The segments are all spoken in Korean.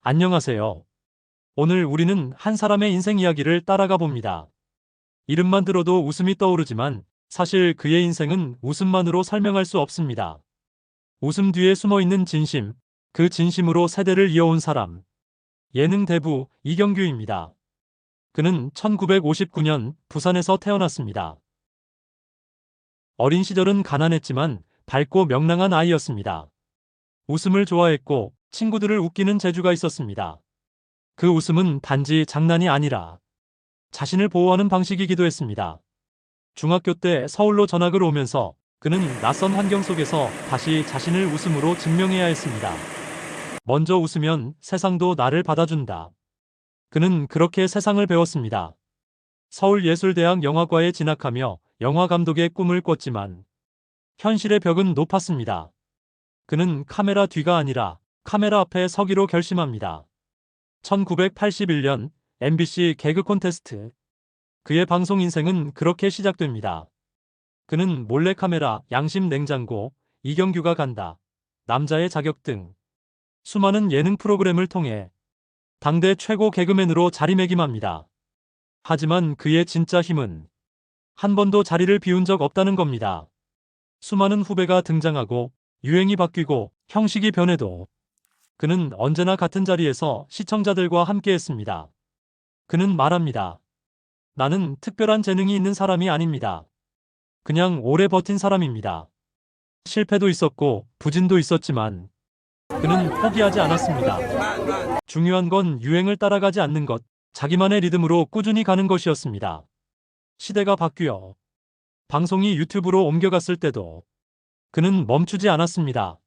안녕하세요. 오늘 우리는 한 사람의 인생 이야기를 따라가 봅니다. 이름만 들어도 웃음이 떠오르지만 사실 그의 인생은 웃음만으로 설명할 수 없습니다. 웃음 뒤에 숨어 있는 진심, 그 진심으로 세대를 이어온 사람. 예능 대부 이경규입니다. 그는 1959년 부산에서 태어났습니다. 어린 시절은 가난했지만 밝고 명랑한 아이였습니다. 웃음을 좋아했고 친구들을 웃기는 재주가 있었습니다. 그 웃음은 단지 장난이 아니라 자신을 보호하는 방식이기도 했습니다. 중학교 때 서울로 전학을 오면서 그는 낯선 환경 속에서 다시 자신을 웃음으로 증명해야 했습니다. 먼저 웃으면 세상도 나를 받아준다. 그는 그렇게 세상을 배웠습니다. 서울예술대학 영화과에 진학하며 영화 감독의 꿈을 꿨지만 현실의 벽은 높았습니다. 그는 카메라 뒤가 아니라 카메라 앞에 서기로 결심합니다. 1981년 MBC 개그 콘테스트. 그의 방송 인생은 그렇게 시작됩니다. 그는 몰래카메라, 양심 냉장고, 이경규가 간다, 남자의 자격 등 수많은 예능 프로그램을 통해 당대 최고 개그맨으로 자리매김합니다. 하지만 그의 진짜 힘은 한 번도 자리를 비운 적 없다는 겁니다. 수많은 후배가 등장하고 유행이 바뀌고 형식이 변해도 그는 언제나 같은 자리에서 시청자들과 함께했습니다. 그는 말합니다. 나는 특별한 재능이 있는 사람이 아닙니다. 그냥 오래 버틴 사람입니다. 실패도 있었고 부진도 있었지만 그는 포기하지 않았습니다. 중요한 건 유행을 따라가지 않는 것, 자기만의 리듬으로 꾸준히 가는 것이었습니다. 시대가 바뀌어 방송이 유튜브로 옮겨갔을 때도 그는 멈추지 않았습니다.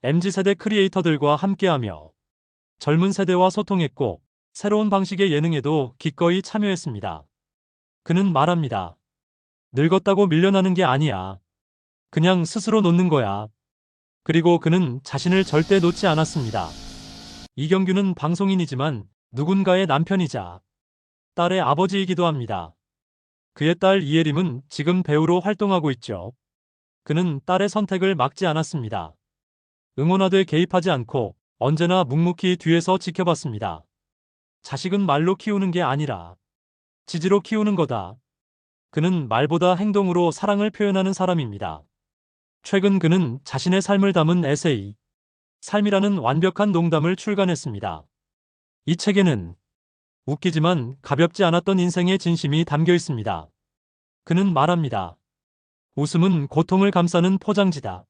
MZ세대 크리에이터들과 함께하며 젊은 세대와 소통했고 새로운 방식의 예능에도 기꺼이 참여했습니다. 그는 말합니다. 늙었다고 밀려나는 게 아니야. 그냥 스스로 놓는 거야. 그리고 그는 자신을 절대 놓지 않았습니다. 이경규는 방송인이지만 누군가의 남편이자 딸의 아버지이기도 합니다. 그의 딸 이예림은 지금 배우로 활동하고 있죠. 그는 딸의 선택을 막지 않았습니다. 응원하되 개입하지 않고 언제나 묵묵히 뒤에서 지켜봤습니다. 자식은 말로 키우는 게 아니라 지지로 키우는 거다. 그는 말보다 행동으로 사랑을 표현하는 사람입니다. 최근 그는 자신의 삶을 담은 에세이, 삶이라는 완벽한 농담을 출간했습니다. 이 책에는 웃기지만 가볍지 않았던 인생의 진심이 담겨 있습니다. 그는 말합니다. 웃음은 고통을 감싸는 포장지다.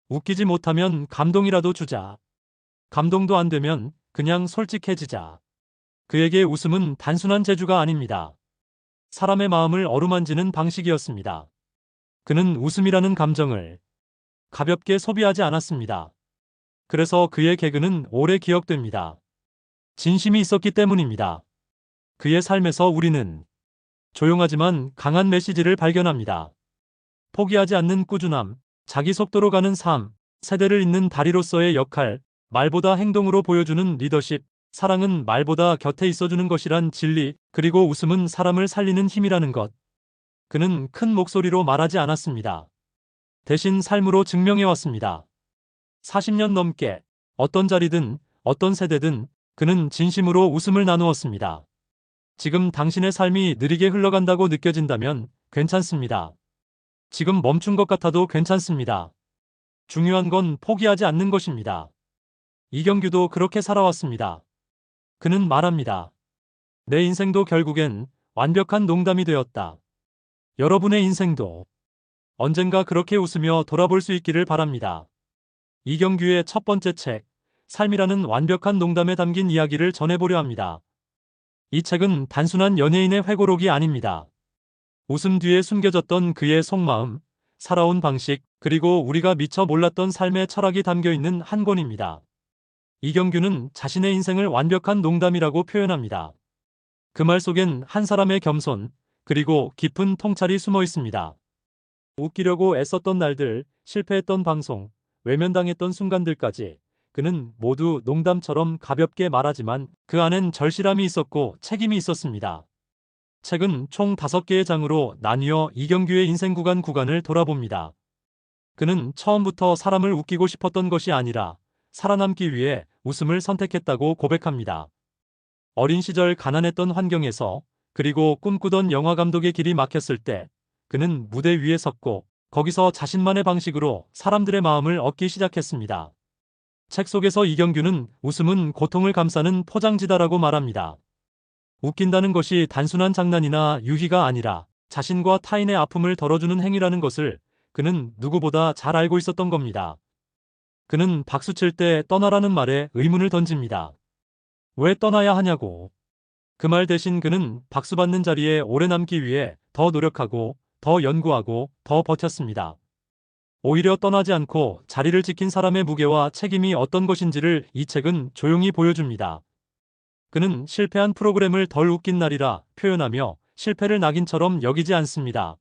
웃기지 못하면 감동이라도 주자. 감동도 안 되면 그냥 솔직해지자. 그에게 웃음은 단순한 재주가 아닙니다. 사람의 마음을 어루만지는 방식이었습니다. 그는 웃음이라는 감정을 가볍게 소비하지 않았습니다. 그래서 그의 개그는 오래 기억됩니다. 진심이 있었기 때문입니다. 그의 삶에서 우리는 조용하지만 강한 메시지를 발견합니다. 포기하지 않는 꾸준함, 자기 속도로 가는 삶, 세대를 잇는 다리로서의 역할, 말보다 행동으로 보여주는 리더십, 사랑은 말보다 곁에 있어주는 것이란 진리, 그리고 웃음은 사람을 살리는 힘이라는 것. 그는 큰 목소리로 말하지 않았습니다. 대신 삶으로 증명해왔습니다. 40년 넘게 어떤 자리든 어떤 세대든 그는 진심으로 웃음을 나누었습니다. 지금 당신의 삶이 느리게 흘러간다고 느껴진다면 괜찮습니다. 지금 멈춘 것 같아도 괜찮습니다. 중요한 건 포기하지 않는 것입니다. 이경규도 그렇게 살아왔습니다. 그는 말합니다. 내 인생도 결국엔 완벽한 농담이 되었다. 여러분의 인생도 언젠가 그렇게 웃으며 돌아볼 수 있기를 바랍니다. 이경규의 첫 번째 책, 삶이라는 완벽한 농담에 담긴 이야기를 전해보려 합니다. 이 책은 단순한 연예인의 회고록이 아닙니다. 웃음 뒤에 숨겨졌던 그의 속마음, 살아온 방식, 그리고 우리가 미처 몰랐던 삶의 철학이 담겨 있는 한 권입니다. 이경규는 자신의 인생을 완벽한 농담이라고 표현합니다. 그 말 속엔 한 사람의 겸손, 그리고 깊은 통찰이 숨어 있습니다. 웃기려고 애썼던 날들, 실패했던 방송, 외면당했던 순간들까지 그는 모두 농담처럼 가볍게 말하지만 그 안엔 절실함이 있었고 책임이 있었습니다. 책은 총 5개의 장으로 나뉘어 이경규의 인생 구간을 돌아봅니다. 그는 처음부터 사람을 웃기고 싶었던 것이 아니라 살아남기 위해 웃음을 선택했다고 고백합니다. 어린 시절 가난했던 환경에서 그리고 꿈꾸던 영화 감독의 길이 막혔을 때 그는 무대 위에 섰고 거기서 자신만의 방식으로 사람들의 마음을 얻기 시작했습니다. 책 속에서 이경규는 웃음은 고통을 감싸는 포장지다라고 말합니다. 웃긴다는 것이 단순한 장난이나 유희가 아니라 자신과 타인의 아픔을 덜어주는 행위라는 것을 그는 누구보다 잘 알고 있었던 겁니다. 그는 박수칠 때 떠나라는 말에 의문을 던집니다. 왜 떠나야 하냐고. 그 말 대신 그는 박수받는 자리에 오래 남기 위해 더 노력하고 더 연구하고 더 버텼습니다. 오히려 떠나지 않고 자리를 지킨 사람의 무게와 책임이 어떤 것인지를 이 책은 조용히 보여줍니다. 그는 실패한 프로그램을 덜 웃긴 날이라 표현하며 실패를 낙인처럼 여기지 않습니다.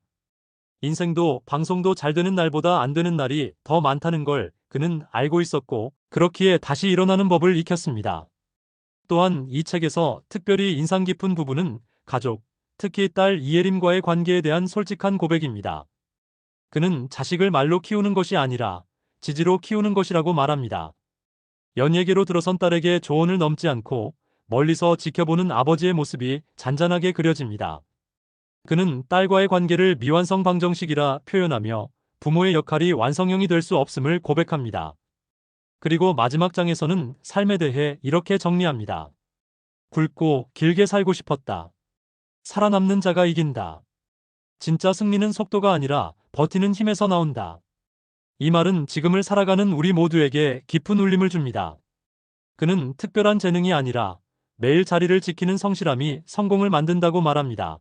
인생도 방송도 잘 되는 날보다 안 되는 날이 더 많다는 걸 그는 알고 있었고 그렇기에 다시 일어나는 법을 익혔습니다. 또한 이 책에서 특별히 인상 깊은 부분은 가족, 특히 딸 이예림과의 관계에 대한 솔직한 고백입니다. 그는 자식을 말로 키우는 것이 아니라 지지로 키우는 것이라고 말합니다. 연예계로 들어선 딸에게 조언을 넘지 않고 멀리서 지켜보는 아버지의 모습이 잔잔하게 그려집니다. 그는 딸과의 관계를 미완성 방정식이라 표현하며 부모의 역할이 완성형이 될 수 없음을 고백합니다. 그리고 마지막 장에서는 삶에 대해 이렇게 정리합니다. 굵고 길게 살고 싶었다. 살아남는 자가 이긴다. 진짜 승리는 속도가 아니라 버티는 힘에서 나온다. 이 말은 지금을 살아가는 우리 모두에게 깊은 울림을 줍니다. 그는 특별한 재능이 아니라 매일 자리를 지키는 성실함이 성공을 만든다고 말합니다.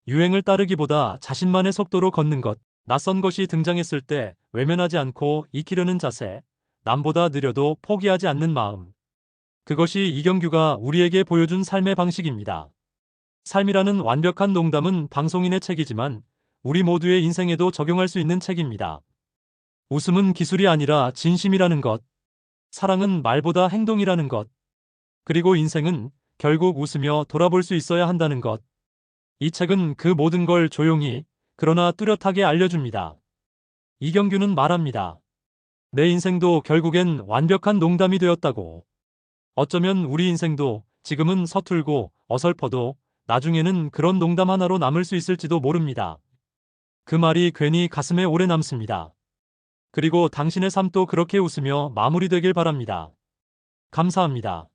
유행을 따르기보다 자신만의 속도로 걷는 것, 낯선 것이 등장했을 때 외면하지 않고 익히려는 자세, 남보다 느려도 포기하지 않는 마음. 그것이 이경규가 우리에게 보여준 삶의 방식입니다. 삶이라는 완벽한 농담은 방송인의 책이지만 우리 모두의 인생에도 적용할 수 있는 책입니다. 웃음은 기술이 아니라 진심이라는 것, 사랑은 말보다 행동이라는 것, 그리고 인생은 결국 웃으며 돌아볼 수 있어야 한다는 것. 이 책은 그 모든 걸 조용히 그러나 뚜렷하게 알려줍니다. 이경규는 말합니다. 내 인생도 결국엔 완벽한 농담이 되었다고. 어쩌면 우리 인생도 지금은 서툴고 어설퍼도 나중에는 그런 농담 하나로 남을 수 있을지도 모릅니다. 그 말이 괜히 가슴에 오래 남습니다. 그리고 당신의 삶도 그렇게 웃으며 마무리되길 바랍니다. 감사합니다.